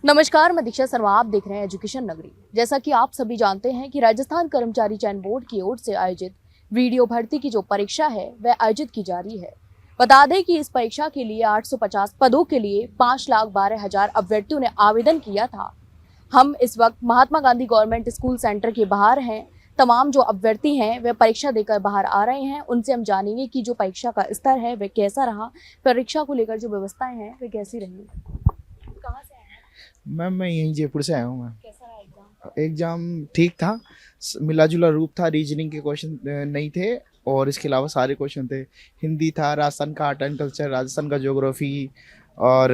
नमस्कार, मैं दीक्षा शर्मा। आप देख रहे हैं एजुकेशन नगरी। जैसा कि आप सभी जानते हैं कि राजस्थान कर्मचारी चयन बोर्ड की ओर से आयोजित वीडियो भर्ती की जो परीक्षा है वह आयोजित की जा रही है। बता दें कि इस परीक्षा के लिए 850 पदों के लिए 5,12,000 अभ्यर्थियों ने आवेदन किया था। हम इस वक्त Mahatma Gandhi government school centre के बाहर हैं। तमाम जो अभ्यर्थी हैं वे परीक्षा देकर बाहर आ रहे हैं। उनसे हम जानेंगे कि जो परीक्षा का स्तर है वह कैसा रहा, परीक्षा को लेकर जो व्यवस्थाएं हैं वे कैसी रही। कहाँ से आए हैं? मैम मैं यहीं जयपुर से आया हूँ। मैम कैसा रहा एग्जाम? एग्ज़ाम ठीक था, मिला जुला रूप था। रीजनिंग के क्वेश्चन नहीं थे और इसके अलावा सारे क्वेश्चन थे। हिंदी था, राजस्थान का आर्ट एंड कल्चर, राजस्थान का ज्योग्राफी और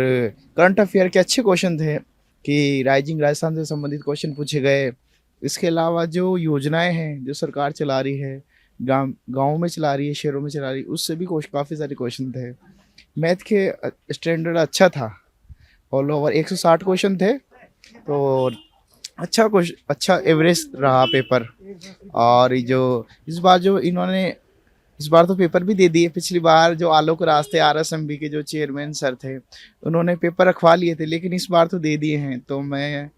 करंट अफेयर के अच्छे क्वेश्चन थे कि राइजिंग राजस्थान से संबंधित क्वेश्चन पूछे गए। इसके अलावा जो योजनाएं हैं जो सरकार चला रही है, गाँव में चला रही है, शहरों में चला रही है, उससे भी काफ़ी सारे क्वेश्चन थे। मैथ के स्टैंडर्ड अच्छा था, ऑल ओवर 160 क्वेश्चन थे, तो अच्छा एवरेज रहा पेपर। और जो इस बार तो पेपर भी दे दिए। पिछली बार जो आलोक राज थे, आरएसएमबी के जो चेयरमैन सर थे, उन्होंने पेपर रखवा लिए थे, लेकिन इस बार तो दे दिए हैं। तो मैं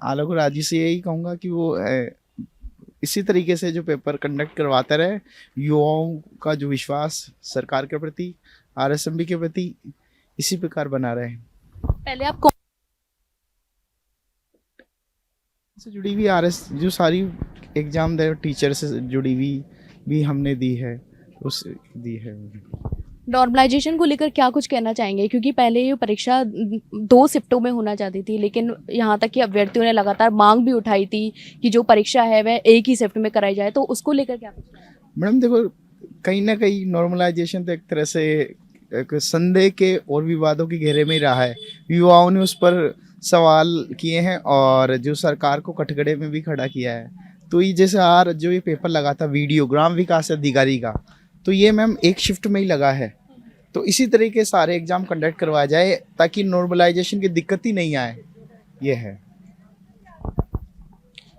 आलोक राज जी से यही कहूँगा कि वो इसी तरीके से जो पेपर कंडक्ट करवाते रहे, युवाओं का जो विश्वास सरकार के प्रति, आरएसएमबी के प्रति इसी प्रकार बना रहे। पहले आप कौन से जुड़ी हुई आरएस जो सारी एग्जाम दे टीचर से जुड़ी हुई भी हमने दी है, उस दी है। नॉर्मलाइजेशन को लेकर क्या कुछ कहना चाहेंगे? क्योंकि पहले ये परीक्षा 2 शिफ्टों में होना चाहती थी, लेकिन यहाँ तक कि अभ्यर्थियों ने लगातार मांग भी उठाई थी कि जो परीक्षा है वह एक ही शिफ्ट में कराई जाए, तो उसको लेकर क्या कुछ कहना है? मैडम देखो, कहीं ना कहीं नॉर्मलाइजेशन तो एक तरह से एक संदेह के और विवादों के घेरे में ही रहा है। युवाओं ने उस पर सवाल किए हैं और जो सरकार को कटघरे में भी खड़ा किया है। तो ये जैसे जो ये पेपर लगा था वीडियो ग्राम विकास अधिकारी का, तो ये मैम एक शिफ्ट में ही लगा है। तो इसी तरीके सारे एग्जाम कंडक्ट करवाया जाए ताकि नॉर्मलाइजेशन की दिक्कत ही नहीं आए, ये है।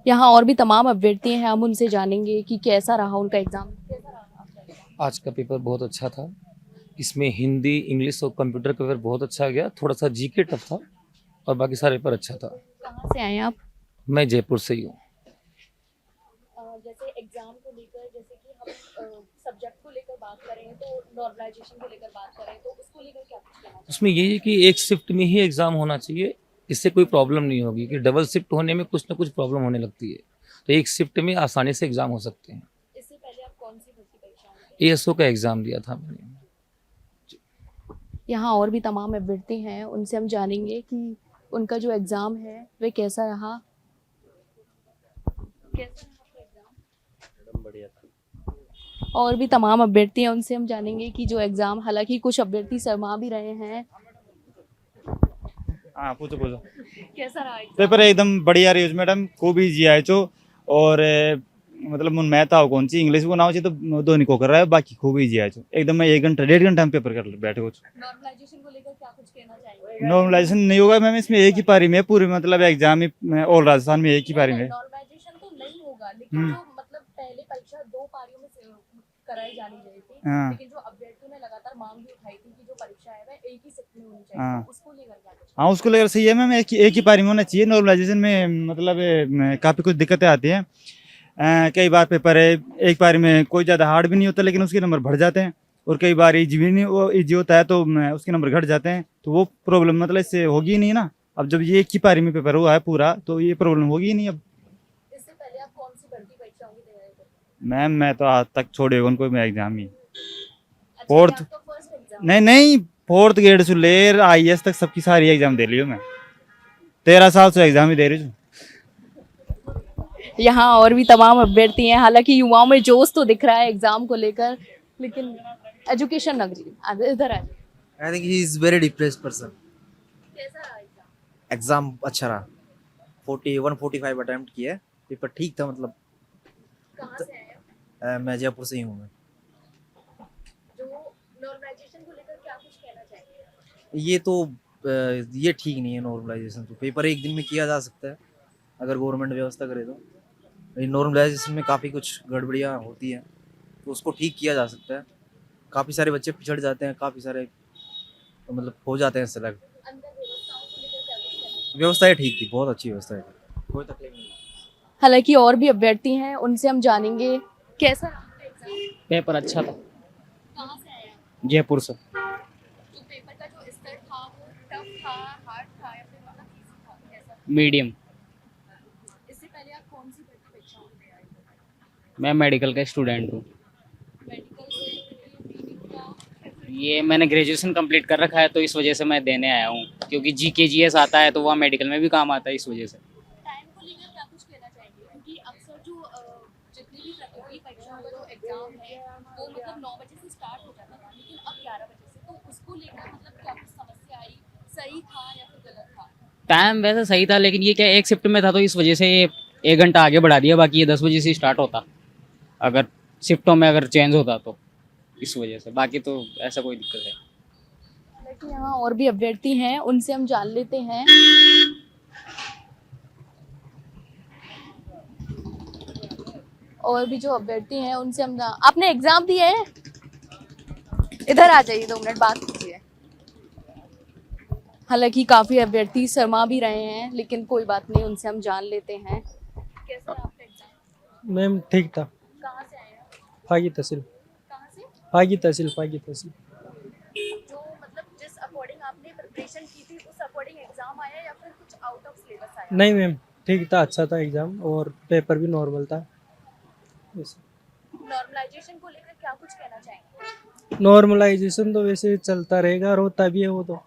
यहाँ और भी तमाम अभ्यर्थी हैं, हम उनसे जानेंगे कि कैसा रहा उनका एग्जाम। कैसा रहा आपका एग्जाम? आज का पेपर बहुत अच्छा था। इसमें हिंदी, इंग्लिश और कंप्यूटर का पेपर बहुत अच्छा गया। थोड़ा सा जीके टफ था और बाकी सारे पेपर अच्छा था। कहाँ से आए हैं आप? मैं जयपुर से ही हूँ। जैसे एग्जाम को लेकर, जैसे कि हम सब्जेक्ट को लेकर बात करें तो नॉर्मलाइजेशन को लेकर बात करें तो उसको लेकर क्या कुछ कहना चाहिए? उसमें ये है कि एक शिफ्ट में ही एग्ज़ाम होना चाहिए। इससे कोई प्रॉब्लम नहीं होगी कि डबल शिफ्ट होने में कुछ ना कुछ प्रॉब्लम होने लगती है। तो एक शिफ्ट में आसानी से एग्ज़ाम हो सकते हैं। इससे पहले आप कौन सी भर्ती परीक्षाओं में थे? एएसओ का एग्ज़ाम दिया था मैंने। यहाँ और भी तमाम अभ्यर्थी हैं, उनसे हम जानेंगे कि उनका जो एग्ज़ाम है वह कैसा रहा। कैसा रहा आपका एग्ज़ाम? बढ़िया था। और भी तमाम अभ्यर्थी हैं, उनसे हम जानेंगे कि जो एग्ज़ाम, हालांकि कुछ अभ्यर्थी शर्मा भी रहे हैं। हाँ पूछो पूछो। कैसा रहा एग्ज़ाम? पेपर एकदम बढ़िया रही मैडम, खूब इजी आए छो। और मतलब मुन मैथ आओ कौन सी इंग्लिश को ना हो तो दो निको कर रहा है, बाकी खूब इजी आए छो। एकदम मैं 1 घंटा 1.5 घंटा में पेपर कर बैठे हो। नॉर्मलाइजेशन को लेकर क्या कुछ कहना चाहेंगे? नॉर्मलाइजेशन नहीं होगा मैम, इसमें एक ही पारी में पूरे मतलब एग्जाम ही ऑल राजस्थान में एक ही पारी में। नॉर्मलाइजेशन तो नहीं होगा, लेकिन जो मतलब पहले परीक्षा 2 पारियों में कराई जानी चाहिए थी, हाँ। लेकिन जो अभ्यर्थियों ने लगातार मांग भी उठाई थी कि जो परीक्षा है वह एक ही शिफ्ट में होनी चाहिए, हाँ। तो उसको लेकर क्या कुछ? हाँ उसको लेकर सही है मैम, एक ही पारी में होना चाहिए। नॉर्मलाइजेशन में मतलब काफ़ी कुछ दिक्कतें आती हैं। कई बार पेपर है एक पारी में कोई ज़्यादा हार्ड भी नहीं होता, लेकिन उसके नंबर बढ़ जाते हैं। और कई बार इजी भी नहीं, वो इजी होता है तो उसके नंबर घट जाते हैं। तो वो प्रॉब्लम मतलब इससे होगी ही नहीं ना। अब जब ये एक ही पारी में पेपर हुआ है पूरा, तो ये प्रॉब्लम होगी ही नहीं अब। इससे पहले आप कौन सी भर्ती परीक्षाओं की तैयारी कर रहे हैं? मैम मैं तो आज तक छोड़े उनको मैं एग्जाम ही अच्छा, फोर्थ ये आपका फर्स्ट एग्जाम? नहीं 4th ग्रेड से लेकर IAS तक सबकी सारी एग्जाम दे ली हूँ मैं। 13 साल से एग्जाम ही दे रही हूँ। यहाँ और भी तमाम अभ्यर्थी हैं, हालांकि युवाओं में जोश तो दिख रहा है एग्जाम को लेकर, लेकिन एजुकेशन नगरी इधर है। I think he is very depressed person. कैसा रहा एग्जाम? एग्जाम अच्छा रहा। 145 अटेम्प्ट किया है, पेपर ठीक था मतलब। कहाँ से आए आप? मैं जयपुर से ही हूँ। मैं जो नॉर्मलाइजेशन को लेकर क्या कुछ कहना चाहेंगे? ये तो ये ठीक नहीं है नॉर्मलाइजेशन। तो पेपर एक दिन में किया जा सकता है अगर गवर्नमेंट व्यवस्था करे तो। नॉर्मलाइजेशन में काफ़ी कुछ गड़बड़ियाँ होती हैं, तो उसको ठीक किया जा सकता है। काफ़ी सारे बच्चे पिछड़ जाते हैं, काफ़ी सारे तो मतलब हो जाते हैं सेलेक्ट। अंदर व्यवस्थाओं को लेकर क्या कुछ कहना व्यवस्थाएं ठीक थी, बहुत अच्छी व्यवस्थाएं थी, कोई तकलीफ नहीं। हालांकि और भी अभ्यर्थी हैं, उनसे हम जानेंगे कैसा रहा आपका एग्जाम। पेपर अच्छा था। कहाँ से आए आप? जयपुर से। जो पेपर का जो स्तर था वो टफ था, हार्ड था या फिर मतलब इजी था, कैसा? मीडियम। इससे पहले आप कौन सी भर्ती परीक्षाओं में तैयारी कर रहे हैं? मैं मेडिकल का स्टूडेंट हूँ। मेडिकल से रीडिंग या फिर ये मैंने ग्रेजुएशन कंप्लीट कर रखा है तो इस वजह से मैं देने आया हूँ, क्योंकि GK GS आता है तो वह मेडिकल में भी काम आता है, इस वजह से। टाइम को लेकर क्या कुछ कहना चाहेंगे? क्योंकि अक्सर जो जितनी भी प्रतियोगी परीक्षाओं का जो एग्जाम है वो मतलब 9 बजे से स्टार्ट हो जाता था, लेकिन अब 11 बजे से, तो उसको लेकर मतलब क्या कुछ समस्या आई? सही था या फिर गलत था? टाइम वैसे सही था, लेकिन ये क्या एक शिफ्ट में था तो इस वजह से ये 1 घंटा आगे बढ़ा दिया। बाकी ये 10 बजे से स्टार्ट होता अगर शिफ्टों में अगर चेंज होता तो, इस वजह से। बाकी तो ऐसा कोई दिक्कत है। हालांकि यहाँ और भी अभ्यर्थी हैं, उनसे हम जान लेते हैं। और भी जो अभ्यर्थी हैं उनसे हम आपने एग्जाम दिया है? इधर आ जाइए, 2 मिनट बात कीजिए। हालांकि काफी अभ्यर्थी शर्मा भी रहे हैं, लेकिन कोई बात नहीं, उनसे हम जान लेते हैं। कैसा रहा आपका एग्जाम? मैम ठीक था। कहाँ से आए हैं? फागी तहसील। कहाँ से? फागी तहसील। फागी तहसील। जो मतलब जिस अकॉर्डिंग आपने प्रिपरेशन की थी उस अकॉर्डिंग एग्जाम आया या फिर कुछ आउट ऑफ सिलेबस आया? नहीं मैम, ठीक था, अच्छा था एग्ज़ाम और पेपर भी नॉर्मल था। नॉर्मलाइजेशन को लेकर क्या कुछ कहना चाहेंगे? नॉर्मलाइजेशन तो वैसे चलता रहेगा और होता भी है वो तो,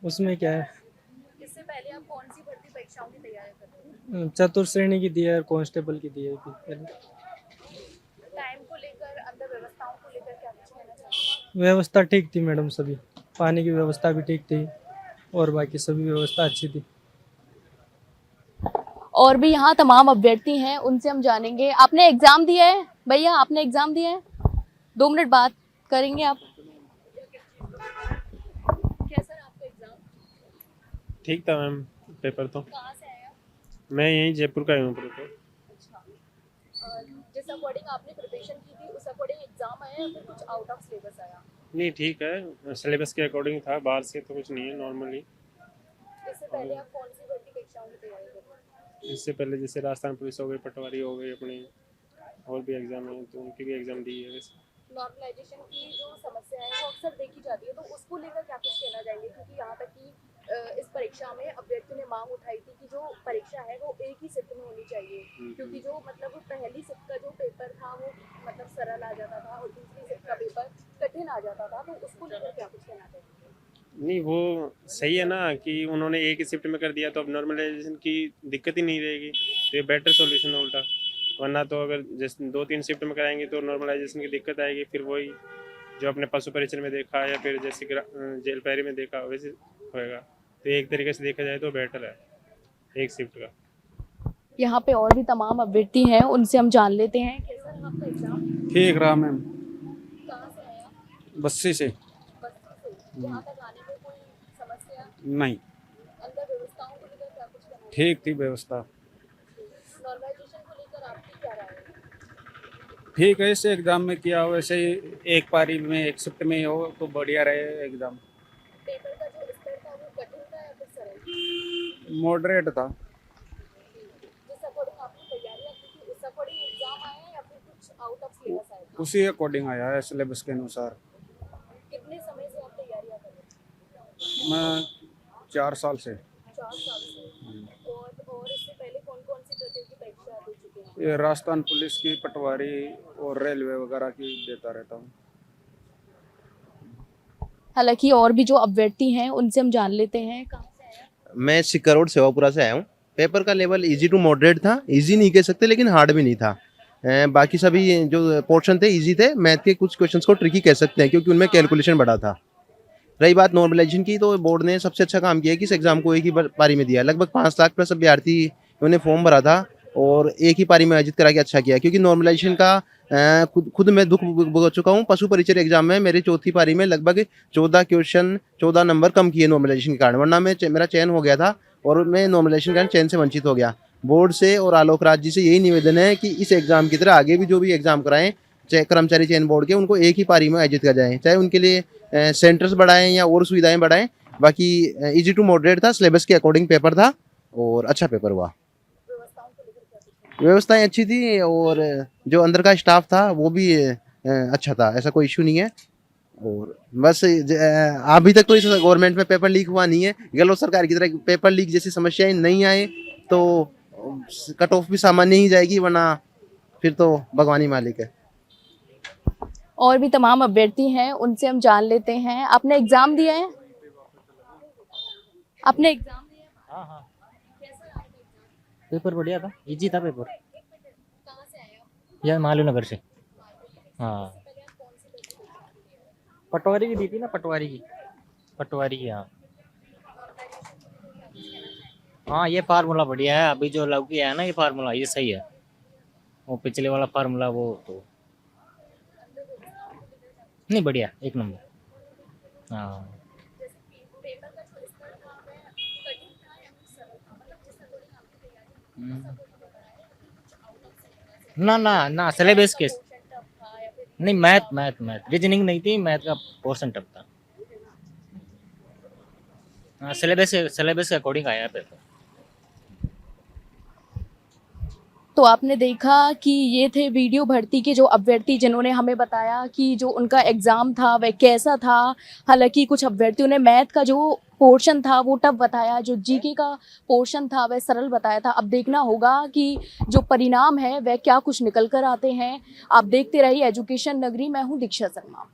उसमें क्या है। इससे पहले आप कौन सी भर्ती परीक्षाओं की तैयारी कर रहे थे? चतुर्थ श्रेणी की दी है और कांस्टेबल की दी है पहले। टाइम को लेकर, अंदर व्यवस्थाओं को लेकर क्या कुछ कहना चाहेंगे? व्यवस्था ठीक थी मैडम, सभी पानी की व्यवस्था भी ठीक थी और बाकी सभी व्यवस्था अच्छी थी। और भी यहाँ तमाम अभ्यर्थी हैं, उनसे हम जानेंगे। आपने एग्जाम दिया है भैया? आपने एग्जाम दिया है? 2 मिनट बात करेंगे आप। कैसा रहा आपका एग्जाम? ठीक था मैम, पेपर तो। कहाँ से आए आप? मैं यहीं जयपुर का ही हूँ प्रॉपर। अच्छा, जिस अकॉर्डिंग आपने प्रिपरेशन की थी उस अकॉर्डिंग एग्जाम आया या फिर कुछ आउट ऑफ सिलेबस आया? नहीं ठीक है, सिलेबस के अकॉर्डिंग था, बाहर से तो कुछ नहीं है, नॉर्मली। इससे पहले आप कौन सी भर्ती परीक्षाओं की तैयारी कर रहे थे? इससे पहले जैसे राजस्थान पुलिस हो गई, पटवारी हो गई, अपने और भी एग्ज़ाम हैं तो उनकी भी एग्ज़ाम दी है वैसे। नॉर्मलाइजेशन की जो समस्या है वो अक्सर देखी जाती है, तो उसको लेकर क्या कुछ कहना चाहेंगे? क्योंकि यहाँ तक कि इस परीक्षा में अभ्यर्थियों ने मांग उठाई थी कि जो परीक्षा है वो एक ही शिफ्ट में होनी चाहिए, क्योंकि जो मतलब पहली शिफ्ट का जो पेपर था वो मतलब सरल आ जाता था और दूसरी शिफ्ट का पेपर कठिन आ जाता था, तो उसको लेकर क्या कुछ कहना चाहेंगे? नहीं वो सही है ना कि उन्होंने एक ही शिफ्ट में कर दिया तो अब नॉर्मलाइजेशन की दिक्कत ही नहीं रहेगी, तो ये बेटर सॉल्यूशन है उल्टा। वरना तो अगर जैसे 2-3 शिफ्ट में कराएंगे तो नॉर्मलाइजेशन की दिक्कत आएगी, फिर वही जो अपने पशु परीक्षण में देखा या फिर जैसे जेल पैरी में देखा वैसे होएगा। तो एक तरीके से देखा जाए तो बेटर है एक शिफ्ट का। यहाँ पे और भी तमाम अभ्यर्थी हैं, उनसे हम जान लेते हैं। कैसा रहा आपका एग्जाम? ठीक रहा मैम। कहाँ से आए आप? बस्सी से। बस्ती से। यहाँ तक आने में कोई समस्या? नहीं, अंदर व्यवस्थाओं को लेकर क्या कुछ कहना है? ठीक थी व्यवस्था। नॉर्मलाइजेशन को लेकर आपकी क्या राय है? ठीक है, ऐसे एग्जाम में किया हो वैसे ही एक पारी में एक शिफ्ट में हो तो बढ़िया रहे एग्जाम। पेपर का जो स्तर था वो कठिन था या फिर सरल? मॉडरेट था। जिस अकॉर्डिंग आपने तैयारियां की थी उस अकॉर्डिंग एग्जाम आया या फिर कुछ आउट ऑफ सिलेबस आया था? उसी अकॉर्डिंग आया है, सिलेबस के अनुसार। कितने समय से आप तैयारियां कर रहे हैं? मैं 4 साल से। 4 साल से। और इससे पहले कौन कौन सी प्रतियोगी परीक्षा दे चुके हैं? ये राजस्थान पुलिस की, पटवारी और रेलवे वगैरह की देता रहता हूँ। हालांकि और भी जो अभ्यर्थी हैं उनसे हम जान लेते हैं। कहाँ से आए आप? मैं सिक्का सेवापुरा से आया हूँ। पेपर का लेवल इजी टू मॉडरेट था, इजी नहीं कह सकते लेकिन हार्ड भी नहीं था। बाकी सभी जो पोर्शन थे इजी थे। मैथ के कुछ क्वेश्चंस को ट्रिकी कह सकते हैं क्योंकि उनमें कैलकुलेशन बड़ा था। रही बात नॉर्मलाइजेशन की, तो बोर्ड ने सबसे अच्छा काम किया कि इस एग्जाम को एक ही पारी में दिया। लगभग 5 लाख प्लस अभ्यर्थी उन्होंने फॉर्म भरा था और एक ही पारी में आयोजित करा के अच्छा किया, क्योंकि नॉर्मलाइजेशन का खुद मैं दुख भुगत चुका हूँ। पशु परिचय एग्जाम में मेरी चौथी पारी में लगभग 14 क्वेश्चन 14 नंबर कम किए नॉर्मलाइजेशन के कारण, वरना मेरा चयन हो गया था और मैं नॉर्मलाइजेशन के कारण चयन से वंचित हो गया। बोर्ड से और आलोक राज जी से यही निवेदन है कि इस एग्जाम की तरह आगे भी जो भी एग्जाम कराएं, चाहे कर्मचारी चयन बोर्ड के, उनको एक ही पारी में आयोजित किया जाए। चाहे उनके लिए सेंटर्स बढ़ाएं या और सुविधाएं बढ़ाएं, बाकी इजी टू मॉडरेट था, सिलेबस के अकॉर्डिंग पेपर था और अच्छा पेपर हुआ। व्यवस्थाएं अच्छी थी और जो अंदर का स्टाफ था वो भी अच्छा था, ऐसा कोई इशू नहीं है। और बस अभी तक कोई गवर्नमेंट में पेपर लीक हुआ नहीं है। गहलोत सरकार की तरह पेपर लीक जैसी समस्याएं नहीं आए तो कट ऑफ भी सामान्य ही जाएगी, वरना फिर तो भगवान ही मालिक है। और भी तमाम अभ्यर्थी हैं, उनसे हम जान लेते हैं। आपने एग्जाम दिया है? आपने एग्जाम दिया है? हाँ हाँ, पेपर बढ़िया था, इजी था पेपर। कहाँ से आए आप? यार मालू नगर से। हाँ, पटवारी की दी थी ना, पटवारी की। हाँ हाँ, ये फार्मूला बढ़िया है। अभी जो लागू किया है ना, ये फार्मूला ये सही है। वो पिछले वाला फार्मूला वो तो नहीं, बढ़िया, एक नंबर। हाँ ना ना ना, सिलेबस के नहीं, मैथ रीजनिंग नहीं थी, मैथ का पोर्शन टफ था। हाँ, सिलेबस के अकॉर्डिंग आया पेपर। तो आपने देखा कि ये थे वीडियो भर्ती के जो अभ्यर्थी, जिन्होंने हमें बताया कि जो उनका एग्ज़ाम था वह कैसा था। हालांकि कुछ अभ्यर्थियों ने मैथ का जो पोर्शन था वो टफ बताया, जो जीके का पोर्शन था वह सरल बताया था। अब देखना होगा कि जो परिणाम है वह क्या कुछ निकल कर आते हैं। आप देखते रहिए एजुकेशन नगरी। मैं हूँ दीक्षा शर्मा।